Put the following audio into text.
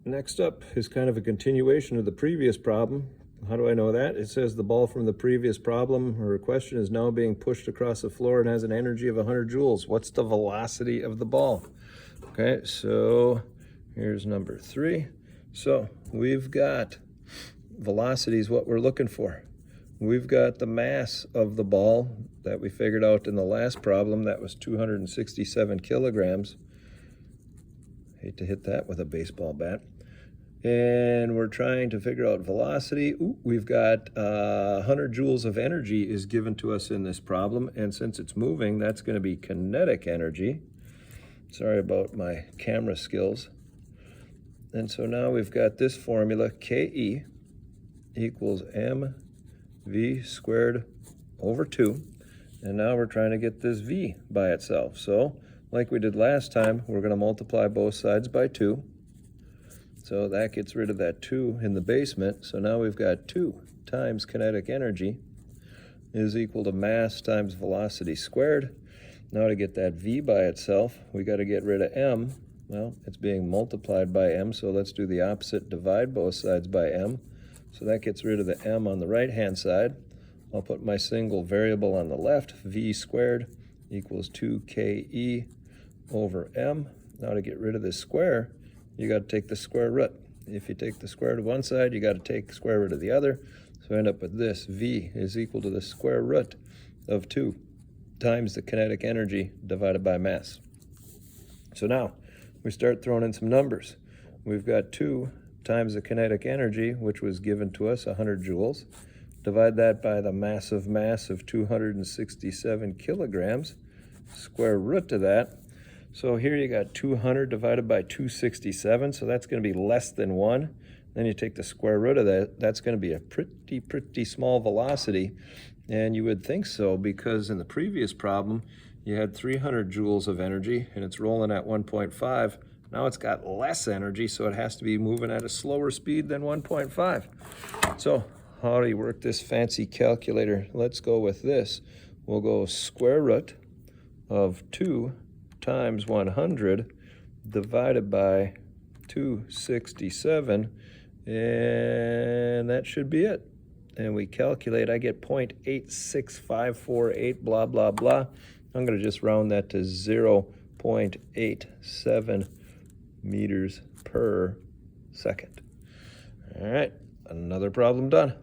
Next up is kind of a continuation of the previous problem. How do I know that? It says the ball from the previous problem or question is now being pushed across the floor and has an energy of 100 joules. What's the velocity of the ball? Okay, so here's number 3. So we've got velocity is what we're looking for. We've got the mass of the ball that we figured out in the last problem. That was 267 kilograms. Hate to hit that with a baseball bat. And we're trying to figure out velocity. Ooh, we've got 100 joules of energy is given to us in this problem. And since it's moving, that's going to be kinetic energy. Sorry about my camera skills. And so now we've got this formula, Ke equals mv squared over 2. And now we're trying to get this v by itself. So like we did last time, we're going to multiply both sides by 2. So that gets rid of that 2 in the basement. So now we've got 2 times kinetic energy is equal to mass times velocity squared. Now to get that v by itself, we got to get rid of m. Well, it's being multiplied by m, so let's do the opposite, divide both sides by m. So that gets rid of the m on the right-hand side. I'll put my single variable on the left, v squared equals 2ke over m. Now to get rid of this square, you got to take the square root. If you take the square root of one side, you got to take the square root of the other. So I end up with this, v is equal to the square root of 2 times the kinetic energy divided by mass. So now we start throwing in some numbers. We've got 2 times the kinetic energy, which was given to us, 100 joules. Divide that by the massive mass of 267 kilograms. Square root of that. So here you got 200 divided by 267, so that's going to be less than 1. Then you take the square root of that. That's going to be a pretty small velocity. And you would think so because in the previous problem, you had 300 joules of energy and it's rolling at 1.5. Now it's got less energy, so it has to be moving at a slower speed than 1.5. So how do you work this fancy calculator? Let's go with this. We'll go square root of 2 times 100 divided by 267, and that should be it. And we calculate, I get 0.86548, blah, blah, blah. I'm going to just round that to 0.87 meters per second. All right, another problem done.